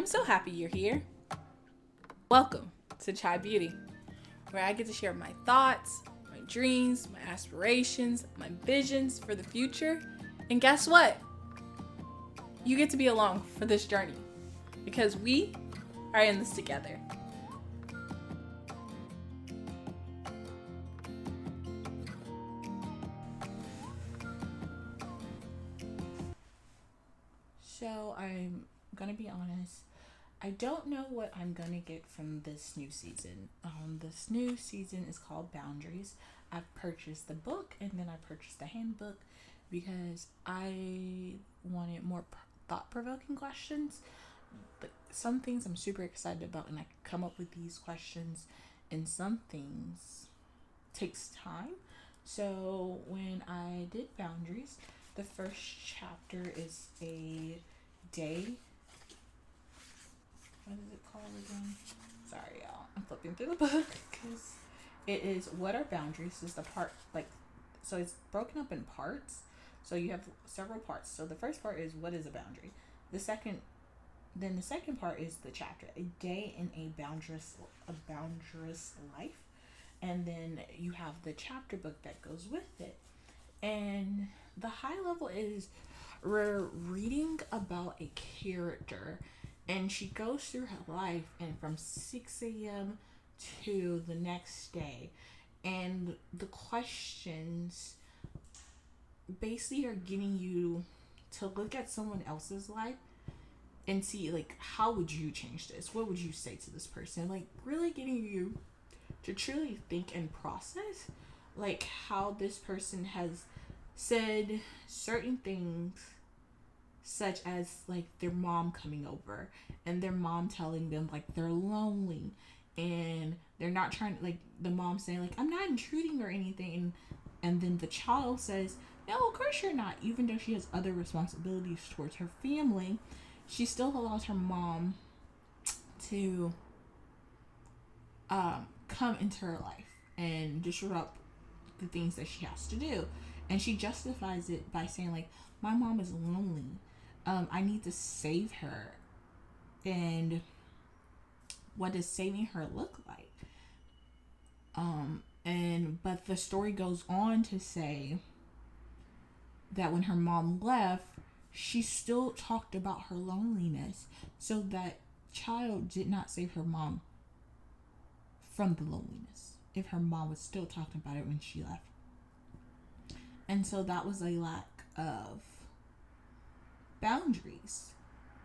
I'm so happy you're here. Welcome to Chai Beauty, where I get to share my thoughts, my dreams, my aspirations, my visions for the future. And guess what? You get to be along for this journey because we are in this together. So I'm gonna be honest. I don't know what I'm gonna get from this new season. This new season is called Boundaries. I've purchased the book and then I purchased the handbook because I wanted more thought-provoking questions. But some things I'm super excited about, and I come up with these questions, and some things takes time. So when I did Boundaries, the first chapter is a day. What is it called again? Sorry, y'all. I'm flipping through the book because it is what are boundaries. Is the part so it's broken up in parts. So you have several parts. So the first part is what is a boundary. The second part is the chapter, a day in a boundaryless life, and then you have the chapter book that goes with it. And the high level is we're reading about a character, and she goes through her life and from 6 a.m. to the next day. And the questions basically are getting you to look at someone else's life and see, how would you change this? What would you say to this person? Really getting you to truly think and process, how this person has said certain things, such as their mom coming over and their mom telling them they're lonely and they're not trying, the mom saying I'm not intruding or anything, and then the child says no, of course you're not. Even though she has other responsibilities towards her family, she still allows her mom to come into her life and disrupt the things that she has to do. And she justifies it by saying my mom is lonely. I need to save her. And what does saving her look like? But the story goes on to say that when her mom left, she still talked about her loneliness. So that child did not save her mom from the loneliness if her mom was still talking about it when she left. And so that was a lack of boundaries.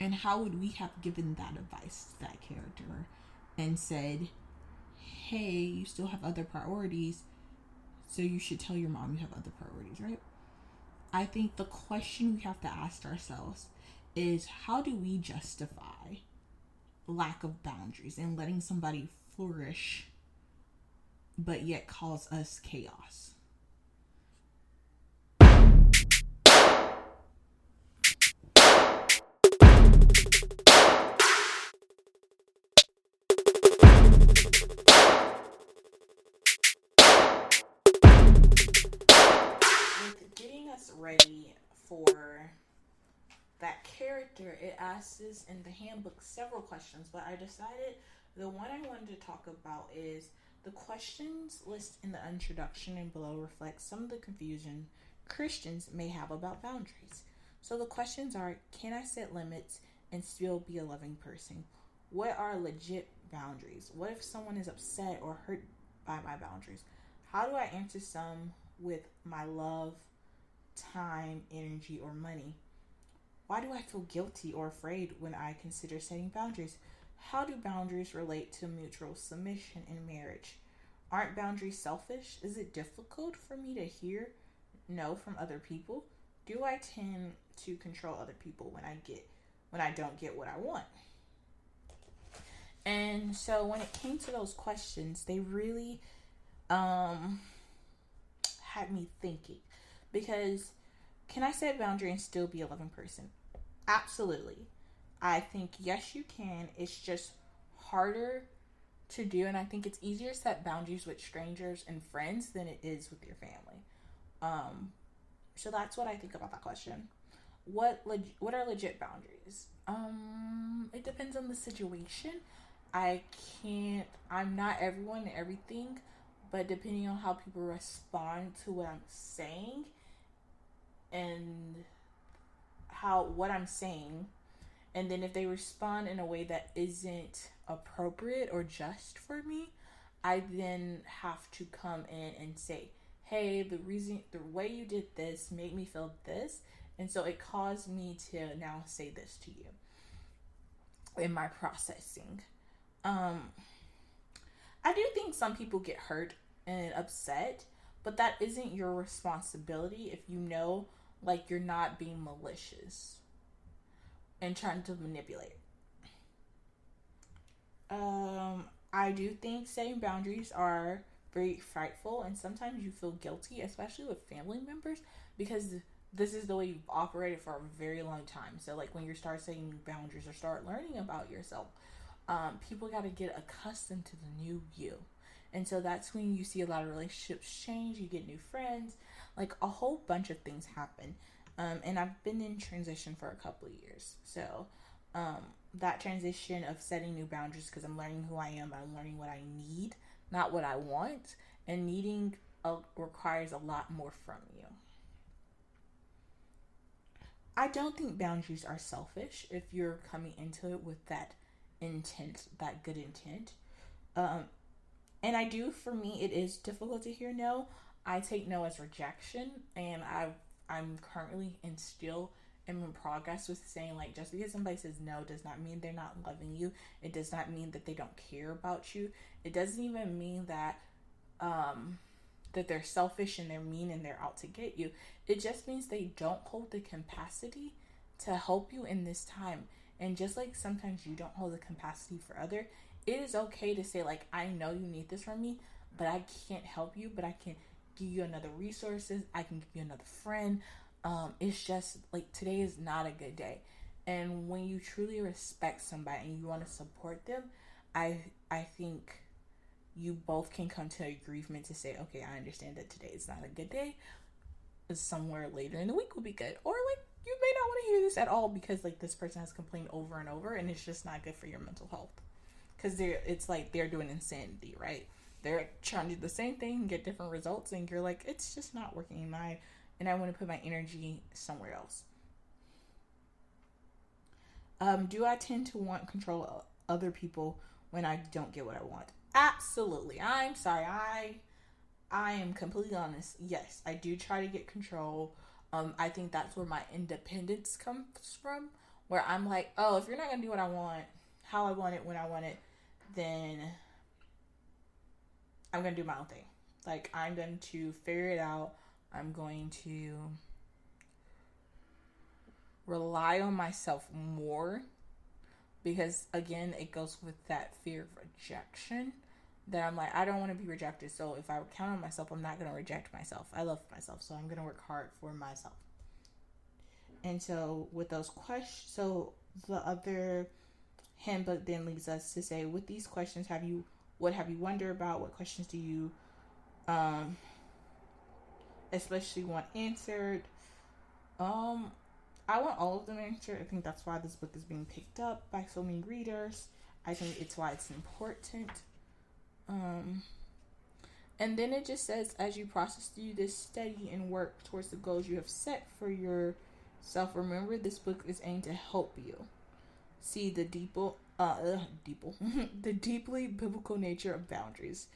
And how would we have given that advice to that character and said, hey, you still have other priorities, so you should tell your mom you have other priorities, right? I think the question we have to ask ourselves is, how do we justify lack of boundaries and letting somebody flourish but yet cause us chaos? With getting us ready for that character, it asks us in the handbook several questions, but I decided the one I wanted to talk about is the questions list in the introduction and below reflects some of the confusion Christians may have about boundaries. So the questions are, can I set limits and still be a loving person? What are legit boundaries? What if someone is upset or hurt by my boundaries? How do I answer some with my love, time, energy, or money? Why do I feel guilty or afraid when I consider setting boundaries? How do boundaries relate to mutual submission in marriage? Aren't boundaries selfish? Is it difficult for me to hear no from other people? Do I tend to control other people when I don't get what I want? And so when it came to those questions, they really had me thinking, because can I set a boundary and still be a loving person? Absolutely. I think yes, you can. It's just harder to do, and I think it's easier to set boundaries with strangers and friends than it is with your family. So that's what I think about that question. what are legit boundaries? It depends on the situation. I can't. I'm not everyone and everything, but depending on how people respond to what I'm saying and how what I'm saying, and then if they respond in a way that isn't appropriate or just for me, I then have to come in and say, hey, the way you did this made me feel this, and so it caused me to now say this to you in my processing. um I do think some people get hurt and upset, but that isn't your responsibility if you know, like, you're not being malicious and trying to manipulate. I do think setting boundaries are very frightful, and sometimes you feel guilty, especially with family members, because this is the way you've operated for a very long time. So, like, when you start setting boundaries or start learning about yourself, people got to get accustomed to the new you. And so that's when you see a lot of relationships change, you get new friends, like a whole bunch of things happen. And I've been in transition for a couple of years. So that transition of setting new boundaries, because I'm learning who I am, I'm learning what I need, not what I want. And needing requires a lot more from you. I don't think boundaries are selfish if you're coming into it with that intent, that good intent. Um, and I do, for me, it is difficult to hear no. I take no as rejection, and I'm currently and still am in progress with saying, like, just because somebody says no does not mean they're not loving you. It does not mean that they don't care about you. It doesn't even mean that that they're selfish and they're mean and they're out to get you. It just means they don't hold the capacity to help you in this time. And just like sometimes you don't hold the capacity for other, it is okay to say, like, I know you need this from me, but I can't help you, but I can give you another resources. I can give you another friend. It's just like today is not a good day. And when you truly respect somebody and you want to support them, I think you both can come to agreement to say, okay, I understand that today is not a good day. Somewhere later in the week will be good. Or, like, you may not want to hear this at all because, like, this person has complained over and over and it's just not good for your mental health. Because it's like they're doing insanity, right? They're trying to do the same thing and get different results, and you're like, it's just not working and I want to put my energy somewhere else. Do I tend to want control of other people when I don't get what I want? Absolutely. I'm sorry. I am completely honest. Yes, I do try to get control. I think that's where my independence comes from, where I'm like, oh, if you're not gonna do what I want, how I want it, when I want it, then I'm gonna do my own thing. Like, I'm going to figure it out. I'm going to rely on myself more because, again, it goes with that fear of rejection, that I'm like, I don't want to be rejected. So if I count on myself, I'm not going to reject myself. I love myself, so I'm going to work hard for myself. And so with those questions, so the other handbook then leads us to say, with these questions, what have you wondered about? What questions do you especially want answered? I want all of them answered. I think that's why this book is being picked up by so many readers. I think it's why it's important. And then it just says, as you process through this study and work towards the goals you have set for yourself, remember this book is aimed to help you see the the deeply biblical nature of boundaries.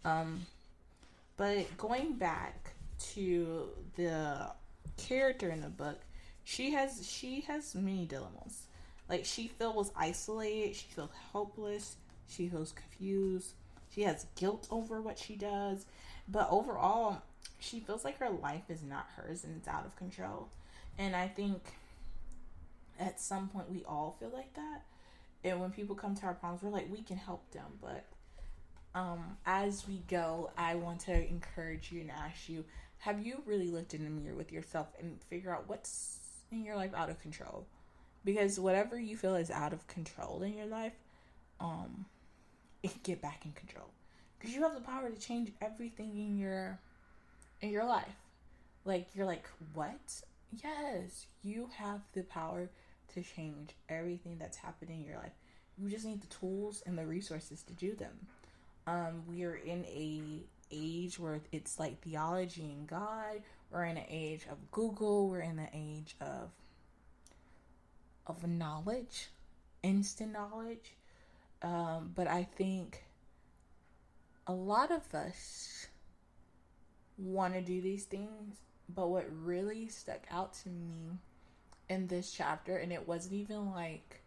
But going back to the character in the book, she has many dilemmas. Like, she feels isolated, she feels helpless, she feels confused, she has guilt over what she does, but overall, she feels like her life is not hers and it's out of control. And I think at some point we all feel like that. And when people come to our problems, we're like, we can help them. But as we go, I want to encourage you and ask you, have you really looked in the mirror with yourself and figure out what's in your life out of control? Because whatever you feel is out of control in your life, it can get back in control. Because you have the power to change everything in your life. Like, you're like, what? Yes, you have the power to change everything that's happening in your life. You just need the tools and the resources to do them. We are in a age where it's like theology and God. We're in an age of Google. We're in the age of knowledge, instant knowledge. But I think a lot of us want to do these things, but what really stuck out to me in this chapter, and it wasn't even like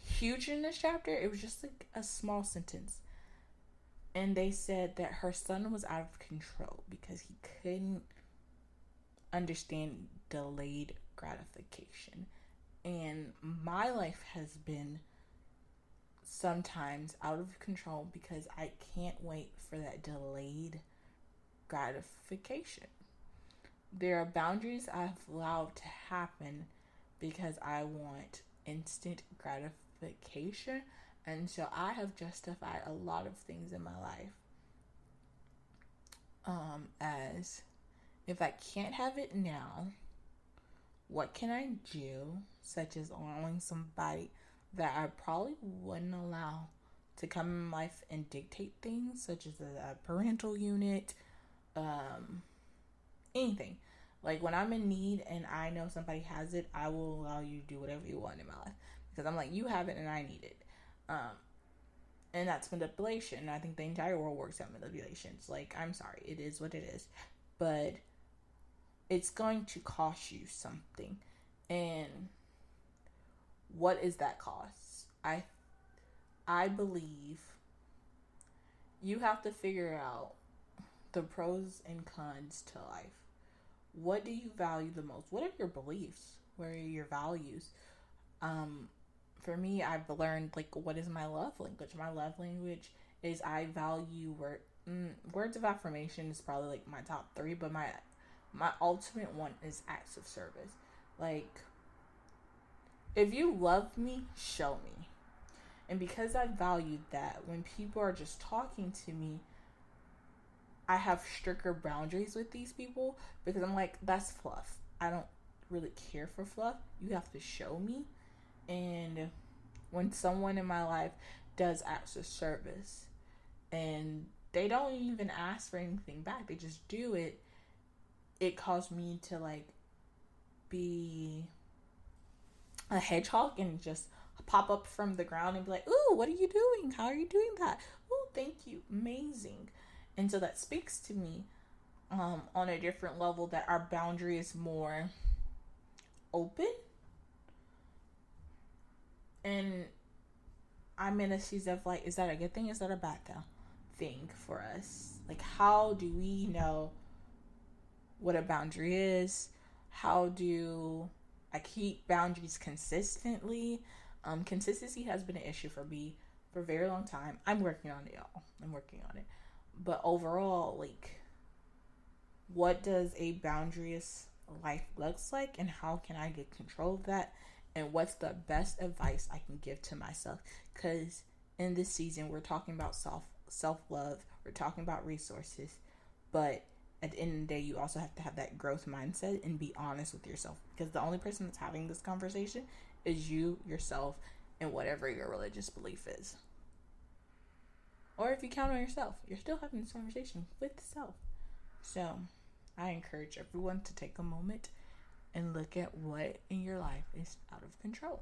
huge in this chapter, it was just like a small sentence. And they said that her son was out of control because he couldn't understand delayed gratification. And my life has been sometimes out of control because I can't wait for that delayed gratification. There are boundaries I've allowed to happen because I want instant gratification. And so I have justified a lot of things in my life as if I can't have it now, what can I do? Such as allowing somebody that I probably wouldn't allow to come in my life and dictate things, such as a parental unit, anything. Like when I'm in need and I know somebody has it, I will allow you to do whatever you want in my life because I'm like, you have it and I need it. And that's manipulation. And I think the entire world works at manipulation. It's like, I'm sorry, it is what it is, but it's going to cost you something. And what is that cost? I believe you have to figure out the pros and cons to life. What do you value the most? What are your beliefs? What are your values? For me, I've learned like what is my love language. My love language is I value words of affirmation is probably like my top 3, but my ultimate one is acts of service. Like, if you love me, show me. And because I valued that, when people are just talking to me, I have stricter boundaries with these people because I'm like, that's fluff. I don't really care for fluff. You have to show me. And when someone in my life does acts of service and they don't even ask for anything back, they just do it, it caused me to like be a hedgehog and just pop up from the ground and be like, ooh, what are you doing? How are you doing that? Oh, thank you. Amazing. And so that speaks to me on a different level that our boundary is more open. And I'm in a season of like, is that a good thing? Is that a bad thing for us? Like, how do we know what a boundary is? How do I keep boundaries consistently? Consistency has been an issue for me for a very long time. I'm working on it, y'all. I'm working on it. But overall, like, what does a boundaryless life looks like, and how can I get control of that? And what's the best advice I can give to myself? Because in this season, we're talking about self-love. We're talking about resources. But at the end of the day, you also have to have that growth mindset and be honest with yourself. Because the only person that's having this conversation is you, yourself, and whatever your religious belief is. Or if you count on yourself, you're still having this conversation with self. So I encourage everyone to take a moment and look at what in your life is out of control.